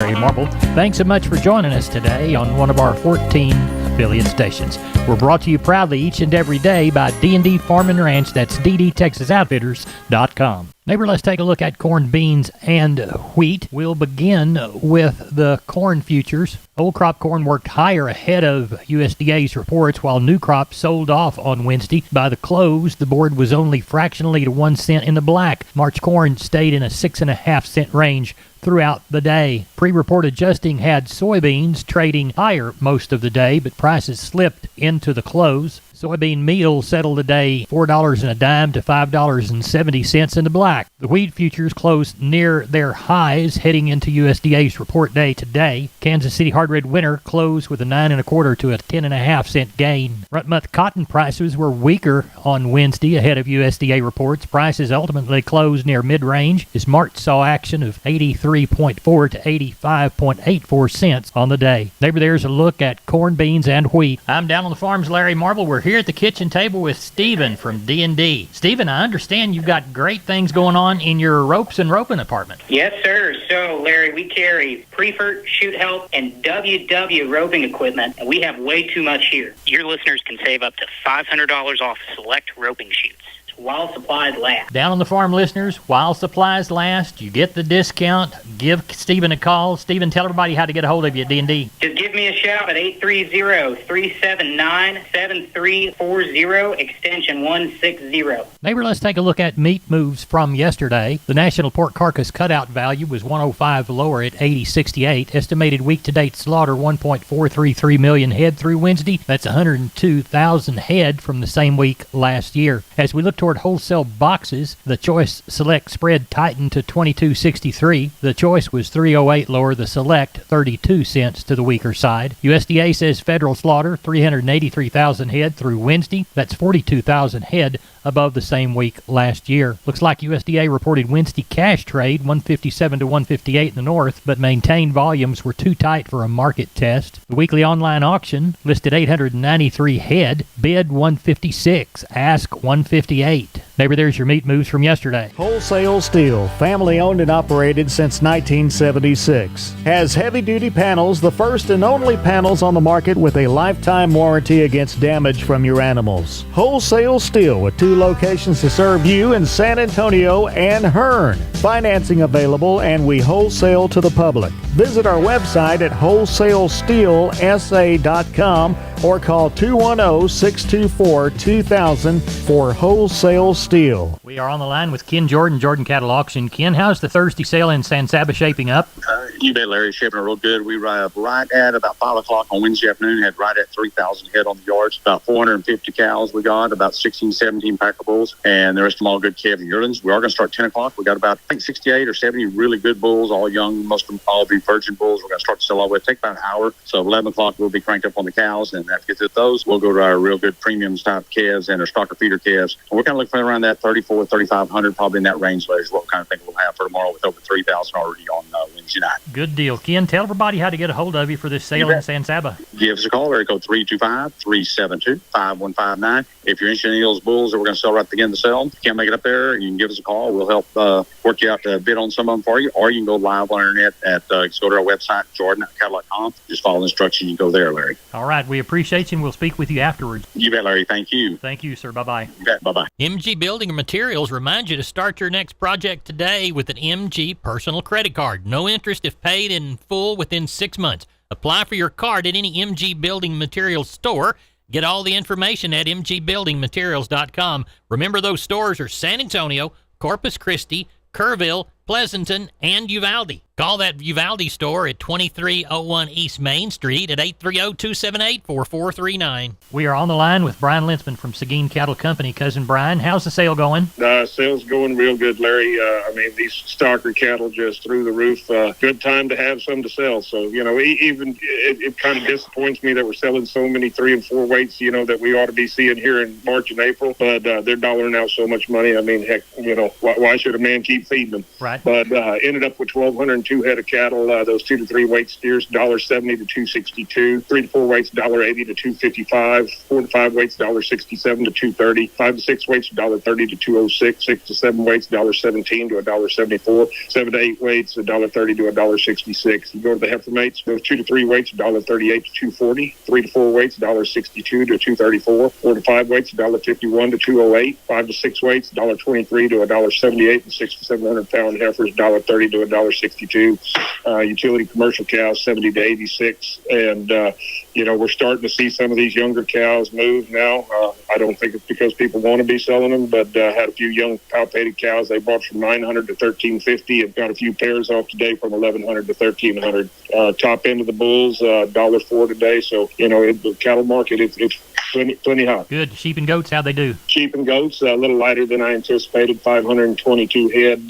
Larry Marble. Thanks so much for joining us today on one of our 14 affiliate stations. We're brought to you proudly each and every day by D&D Farm and Ranch. That's ddtexasoutfitters.com. Neighbor, let's take a look at corn, beans, and wheat. We'll begin with the corn futures. Old crop corn worked higher ahead of USDA's reports, while new crop sold off on Wednesday. By the close, the board was only fractionally to 1 cent in the black. March corn stayed in a 6.5 cent range throughout the day. Pre-report adjusting had soybeans trading higher most of the day, but prices slipped into the close. Soybean meal settled today $4.10 to $5.70 in the black. The wheat futures closed near their highs heading into USDA's report day today. Kansas City hard red winter closed with a 9.25 to a 10.5 cent gain. Front month cotton prices were weaker on Wednesday ahead of USDA reports. Prices ultimately closed near mid-range as March saw action of 83.4 to 85.84 cents on the day. Neighbor, there's a look at corn, beans, and wheat. I'm down on the farms, Larry Marble. We're here at the kitchen table with Stephen from D&D. Stephen, I understand you've got great things going on in your ropes and roping department. Yes, sir. So, Larry, we carry Preferred, Shoot Help, and WW roping equipment, and we have way too much here. Your listeners can save up to $500 off select roping shoots while supplies last. Down on the farm, listeners, while supplies last, you get the discount. Give Stephen a call. Stephen, tell everybody how to get a hold of you at D&D. Just give me a shout at 830-379-7340, extension 160. Neighbor, let's take a look at meat moves from yesterday. The national pork carcass cutout value was 105 lower at 80.68. Estimated week-to-date slaughter 1.433 million head through Wednesday. That's 102,000 head from the same week last year. As we look toward wholesale boxes, the Choice Select spread tightened to 22.63. The Choice was 3.08 lower, the Select 32 cents to the weaker side. USDA says federal slaughter 383,000 head through Wednesday. That's 42,000 head above the same week last year. Looks like USDA reported Wednesday cash trade 157 to 158 in the north, but maintained volumes were too tight for a market test. The weekly online auction listed 893 head, bid 156, ask 158. Neighbor, there's your meat moves from yesterday. Wholesale Steel, family owned and operated since 1976. Has heavy-duty panels, the first and only panels on the market with a lifetime warranty against damage from your animals. Wholesale Steel with 2 locations to serve you in San Antonio and Hearn. Financing available, and we wholesale to the public. Visit our website at wholesalesteelsa.com or call 210-624-2000 for Wholesale Steel. We are on the line with Ken Jordan, Jordan Cattle Auction. Ken, how's the Thursday sale in San Saba shaping up? You bet, Larry. Shaping up real good. We arrived right at about 5 o'clock on Wednesday afternoon, had right at 3,000 head on the yards, about 450 cows we got, about 16, 17 packer bulls, and the rest of them all good calves and yearlings. We are going to start 10 o'clock. We got about, I think, 68 or 70 really good bulls, all young, most of them all be virgin bulls. We're going to start to sell all the way. It'll take about an hour. So 11 o'clock, we'll be cranked up on the cows, and after we get to those, we'll go to our real good premium type calves and our stocker feeder calves. And we're kind of looking around that 3,500, probably in that range, Larry, is what we kind of think we'll have for tomorrow with over 3,000 already on Wednesday night. Good deal. Ken, tell everybody how to get a hold of you for this sale in San Saba. Give us a call, area code 325-372-5159. If you're interested in any of those bulls that we're going to sell right at the beginning of the sale, if you can't make it up there, you can give us a call. We'll help work you out to bid on some of them for you, or you can go live on the internet at just go to our website, jordan.cattle.com. Just follow the instructions. You go there, Larry. All right. We appreciate you, and we'll speak with you afterwards. You bet, Larry. Thank you. Thank you, sir. Bye-bye. You bet. Bye-bye. MG Building Materials reminds you to start your next project today with an MG personal credit card. No interest if paid in full within 6 months. Apply for your card at any MG Building Materials store. Get all the information at mgbuildingmaterials.com. Remember, those stores are San Antonio, Corpus Christi, Kerrville, Pleasanton, and Uvalde. Call that Uvalde store at 2301 East Main Street at 830-278-4439. We are on the line with Brian Lintzman from Seguin Cattle Company. Cousin Brian, how's the sale going? Sales going real good, Larry. These stocker cattle just through the roof. Good time to have some to sell. So, even it kind of disappoints me that we're selling so many 3 and 4 weights, that we ought to be seeing here in March and April. But they're dollaring out so much money. I mean, heck, why should a man keep feeding them? Right. Right. But ended up with 1,202 head of cattle. Those 2 to 3 weight steers, $1.70 to $2.62. 3 to 4 weights, $1.80 to $2.55. 4 to 5 weights, $1.67 to $2.30. 5 to 6 weights, $1.30 to $2.06. 6 to 7 weights, $1.17 to $1.74. 7 to 8 weights, $1.30 to $1.66. You go to the heifer mates, those 2 to 3 weights, $1.38 to $2.40. 3 to 4 weights, $1.62 to $2.34. 4 to 5 weights, $1.51 to $2.08. 5 to 6 weights, $1.23 to $1.78. And 6 to 700 pound heifers, $1.30 to $1.62. Utility commercial cows, 70 to 86. And, we're starting to see some of these younger cows move now. I don't think it's because people want to be selling them, but had a few young palpated cows they bought from $900 to $1,350 and got a few pairs off today from $1,100 to $1,300. Top end of the bulls, $1.04 today. So, the cattle market, it's plenty hot. Good. Sheep and goats, how'd they do? Sheep and goats, a little lighter than I anticipated, 522 head.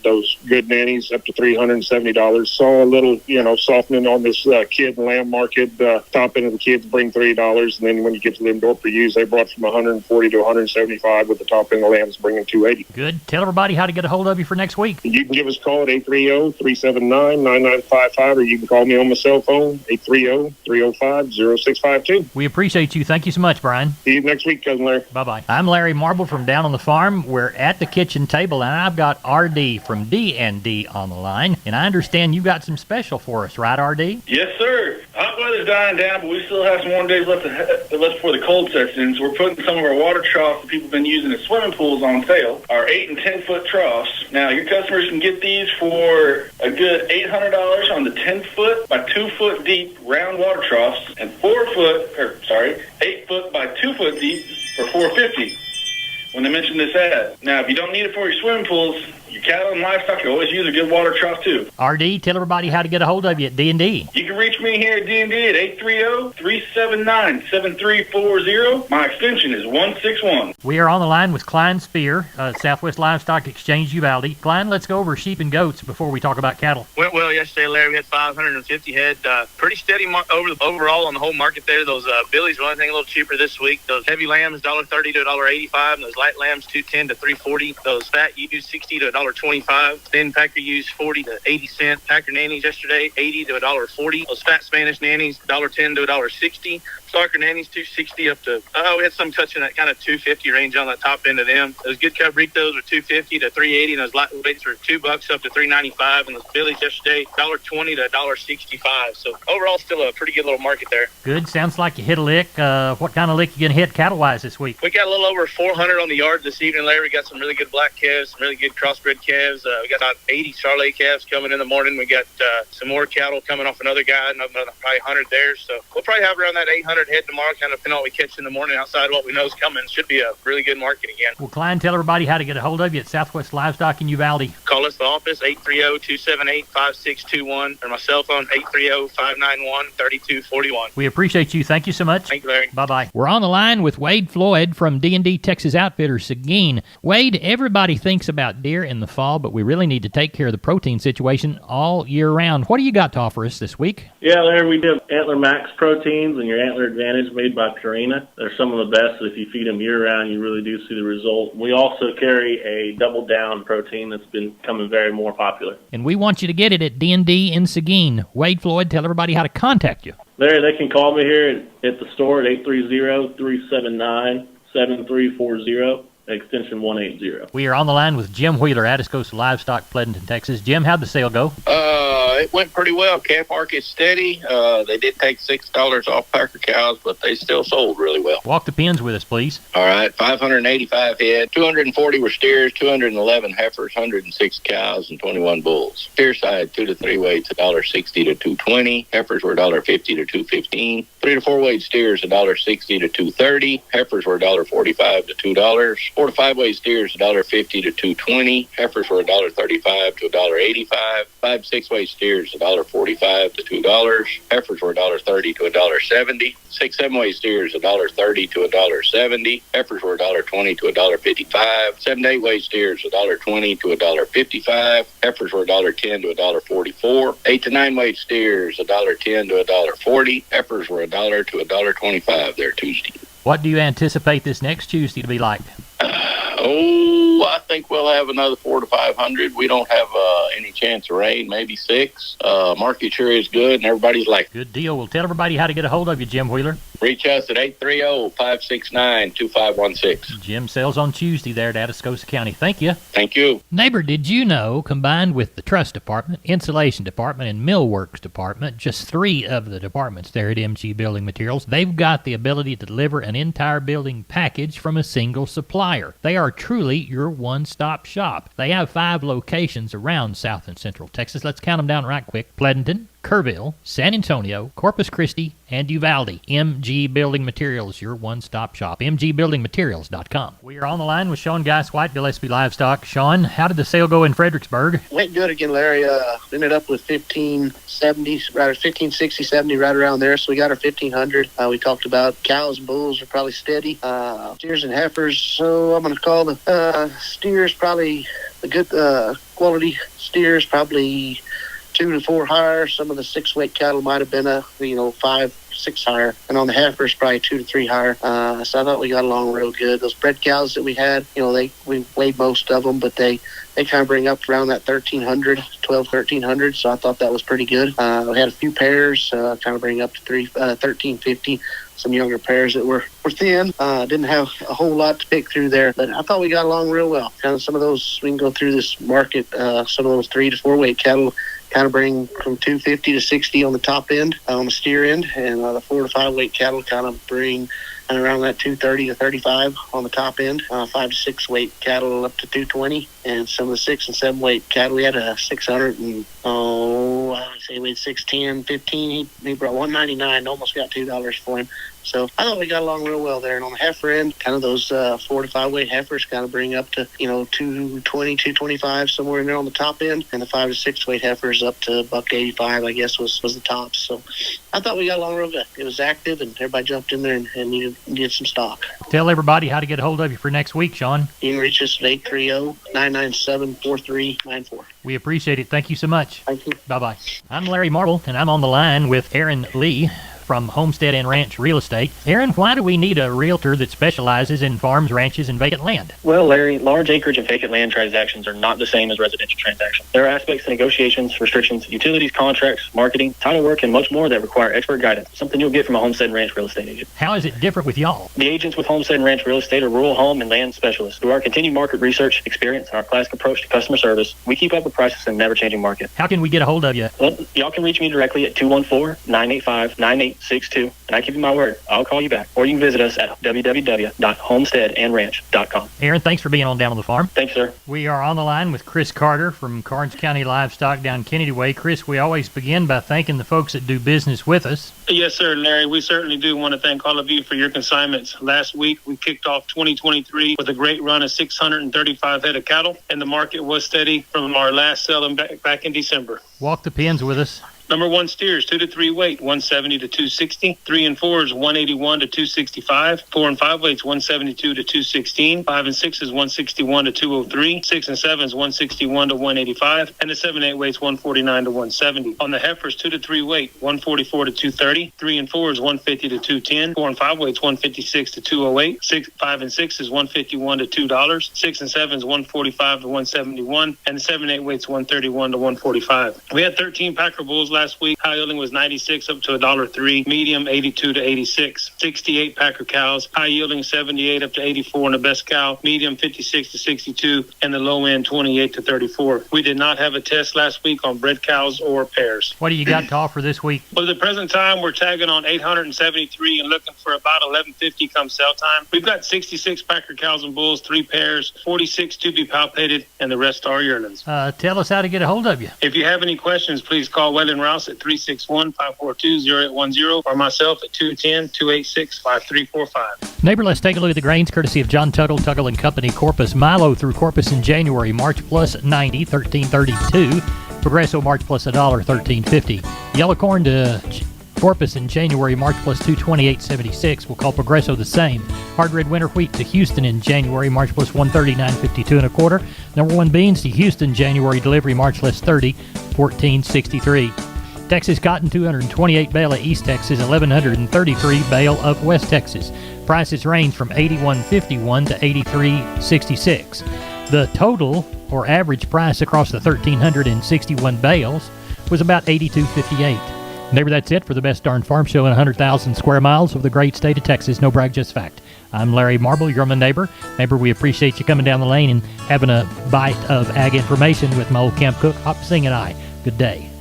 Those good nannies up to $370. Saw a little, softening on this kid and lamb market. Top end of the kids bring $3, and then when you get to the indoor per use, they brought from 140 to 175, with the top end of the lambs bringing 280. Good. Tell everybody how to get a hold of you for next week. You can give us a call at 830-379-9955, or you can call me on my cell phone, 830-305-0652. We appreciate you. Thank you so much, Brian. See you next week, Cousin Larry. Bye-bye. I'm Larry Marble from Down on the Farm. We're at the kitchen table, and I've got RD from D&D on the line, and I understand you got some special for us, right, RD? Yes, sir. Hot weather's dying down, but we still have some warm days left before the cold sets in, so we're putting some of our water troughs that people have been using as swimming pools on sale, our 8 and 10 foot troughs. Now, your customers can get these for a good $800 on the 10 foot by 2 foot deep round water troughs, and 8 foot by 2 foot deep for $450 when they mention this ad. Now, if you don't need it for your swimming pools, your cattle and livestock can always use a good water trough too. RD, tell everybody how to get a hold of you at D&D. You can reach me here at D&D at 830-379-7340. My extension is 161. We are on the line with Klein Spear, Southwest Livestock Exchange, Uvalde. Klein, let's go over sheep and goats before we talk about cattle. Went well yesterday, Larry. We had 550 head. Pretty steady overall on the whole market there. Those billies were only thing a little cheaper this week. Those heavy lambs, $1.30 to $1.85, and those light lambs, $2.10 to $3.40. Those fat ewes, $60 to $1.25. Thin packer ewes, 40 to 80 cents. Packer nannies yesterday, $80 to $1.40. Those fat Spanish nannies, $1.10 to $1.60. Starker nannies, $2.60 up to, we had some touching that kind of $2.50 range on the top end of them. Those good cut Rictos were $2.50 to $3.80, and those lightweights were $2 up to $3.95, and those billies yesterday, $1.20 to $1.65. So overall, still a pretty good little market there. Good. Sounds like you hit a lick. What kind of lick you gonna hit cattle-wise this week? We got a little over 400 on the yard this evening, Larry. We got some really good black calves, some really good crossbred calves. We got about 80 Charolais calves coming in the morning. We got some more cattle coming off another guy, another probably 100 there. So we'll probably have around that 800 head tomorrow, kind of depending on what we catch in the morning outside of what we know is coming. Should be a really good market again. Well, Klein, tell everybody how to get a hold of you at Southwest Livestock in Uvalde. Call us the office, 830-278-5621, or my cell phone, 830-591-3241. We appreciate you. Thank you so much. Thank you, Larry. Bye-bye. We're on the line with Wade Floyd from D&D Texas Outfitters, Seguin. Wade, everybody thinks about deer in the fall, but we really need to take care of the protein situation all year round. What do you got to offer us this week? Yeah, Larry, we do Antler Max proteins and your Antler Advantage made by Purina. They're some of the best. If you feed them year-round, you really do see the result. We also carry a Double Down protein that's been becoming very more popular. And we want you to get it at D&D in Seguin. Wade Floyd, tell everybody how to contact you. Larry, they can call me here at the store at 830-379-7340. Extension 180. We are on the line with Jim Wheeler, Atascosa Livestock, Pleasanton, Texas. Jim, how'd the sale go? It went pretty well. Calf market's steady. They did take $6 off packer cows, but they still sold really well. Walk the pens with us, please. All right, 585 head, 240 were steers, 211 heifers, 106 cows, and 21 bulls. Steer side, 2 to 3 weights, $1.60 to $2.20. Heifers were $1.50 to $2.15. 3 to 4 weight steers, $1.60 to $2.30. Heifers were $1.45 to $2. 4 to 5 weight steers, $1.50 to $2.20. Heifers were $1.35 to $1.85. 5 to 6 weight steers, $1.45 to $2. Heifers were $1.30 to $1.70. 6 7 weight steers, $1.30 to $1.70. Heifers were $1.20 to $1.55. 7 to 8 weight steers, $1.20 to $1.55. Heifers were $1.10 to $1.44. 8 to 9 weight steers, $1.10 to $1.40. Heifers were $1 to $1.25 there Tuesday. What do you anticipate this next Tuesday to be like? I think we'll have another 400 to 500. We don't have any chance of rain, maybe 6. Market sure is good, and everybody's like, Good deal. We'll tell everybody how to get a hold of you, Jim Wheeler. reach us at 830-569-2516. Jim sells on Tuesday there at Atascosa County. Thank you. Thank you. Neighbor, did you know, combined with the truss department, insulation department, and millworks department, just 3 of the departments there at MG Building Materials, they've got the ability to deliver an entire building package from a single supplier. They are truly your one-stop shop. They have 5 locations around South and Central Texas. Let's count them down right quick. Pleasanton, Kerrville, San Antonio, Corpus Christi, and Uvalde. MG Building Materials, your one-stop shop. MGBuildingMaterials.com. We are on the line with Sean Geiswhite, Gillespie Livestock. Sean, how did the sale go in Fredericksburg? Went good again, Larry. Ended up with 1570, right, 1560, 70, right around there. So we got our 1500. We talked about cows and bulls are probably steady. Steers and heifers. So I'm going to call the steers probably the good quality steers, probably 2 to 4 higher. Some of the 6-weight cattle might have been 5, 6 higher, and on the heifers probably 2 to 3 higher. So I thought we got along real good. Those bred cows that we had, we weighed most of them, but they kind of bring up around that 1300. So I thought that was pretty good. We had a few pairs, kind of bring up to 1350. Some younger pairs that were thin. Didn't have a whole lot to pick through there, but I thought we got along real well. Kind of some of those, we can go through this market, some of those 3 to 4 weight cattle kind of bring from 250 to 60 on the top end, on the steer end, and the 4 to 5 weight cattle kind of bring around that 230 to 35 on the top end. 5 to 6 weight cattle up to 220, and some of the 6 and 7 weight cattle, we had a 600 and I would say we had 610, 15. He brought 199, almost got $2 for him. So I thought we got along real well there. And on the heifer end, kind of those 4 to 5 weight heifers kind of bring up to 220, 225, somewhere in there on the top end, and the 5 to 6 weight heifers up to $185, I guess was the tops. So I thought we got along real good. It was active, and everybody jumped in there and needed some stock. Tell everybody how to get a hold of you for next week, Sean. You can reach us at 830-997-4394. We appreciate it. Thank you so much. Thank you. Bye-bye. I'm Larry Marble, and I'm on the line with Aaron Lee from Homestead and Ranch Real Estate. Aaron, why do we need a realtor that specializes in farms, ranches, and vacant land? Well, Larry, large acreage and vacant land transactions are not the same as residential transactions. There are aspects to negotiations, restrictions, utilities, contracts, marketing, title work, and much more that require expert guidance, something you'll get from a Homestead and Ranch Real Estate agent. How is it different with y'all? The agents with Homestead and Ranch Real Estate are rural home and land specialists. Through our continued market research, experience, and our classic approach to customer service, we keep up with prices in a never-changing market. How can we get a hold of you? Well, y'all can reach me directly at 214-985-9862, and I give you my word, I'll call you back. Or you can visit us at www.homesteadandranch.com. Aaron, thanks for being on Down on the Farm. Thanks, sir. We are on the line with Chris Carter from Karnes County Livestock down Kennedy Way. Chris, we always begin by thanking the folks that do business with us. Yes, sir, Larry. We certainly do want to thank all of you for your consignments. Last week, we kicked off 2023 with a great run of 635 head of cattle, and the market was steady from our last selling back in December. Walk the pens with us. Number 1 steers, 2 to 3 weight, 170 to 260. 3 and 4s, 181 to 265. 4 and 5 weights, 172 to 216. 5 and 6s, 161 to 203. 6 and 7s, 161 to 185. And the 7 8 weights, 149 to 170. On the heifers, 2 to 3 weight, 144 to 230. 3 and 4s, 150 to 210. 4 and 5 weights, 156 to 208. 5 and 6s, 151 to $2. 6 and 7s, 145 to 171. And the 7 8 weights, 131 to 145. We had 13 packer bulls last week. High yielding was 96 up to $1.03. Medium 82 to 86. 68 packer cows. High yielding 78 up to 84 and the best cow. Medium 56 to 62 and the low end 28 to 34. We did not have a test last week on bred cows or pairs. What do you got to offer this week? Well, at the present time, we're tagging on 873 and looking for about 1150 come sale time. We've got 66 packer cows and bulls, 3 pairs, 46 to be palpated, and the rest are yearlings. Tell us how to get a hold of you. If you have any questions, please call Wayland Rouse at 361-542-0810 or myself at 210-286-5345. Neighbor, let's take a look at the grains courtesy of John Tuggle, Tuggle and Company. Corpus Milo through Corpus in January, March plus 90, 1332. Progresso March plus $1, 1350. Yellow corn to Corpus in January, March plus 228.76. We'll call Progresso the same. Hard red winter wheat to Houston in January, March plus 139.52 and a quarter. Number 1 beans to Houston, January delivery, March less 30, 14.63. Texas cotton, 228 bale of East Texas, 1,133 bale of West Texas. Prices range from $81.51 to $83.66. The total, or average price across the 1,361 bales, was about $82.58. Neighbor, that's it for the best darn farm show in 100,000 square miles of the great state of Texas. No brag, just fact. I'm Larry Marble. You're my neighbor. Neighbor, we appreciate you coming down the lane and having a bite of ag information with my old camp cook, Hop Sing and I. Good day.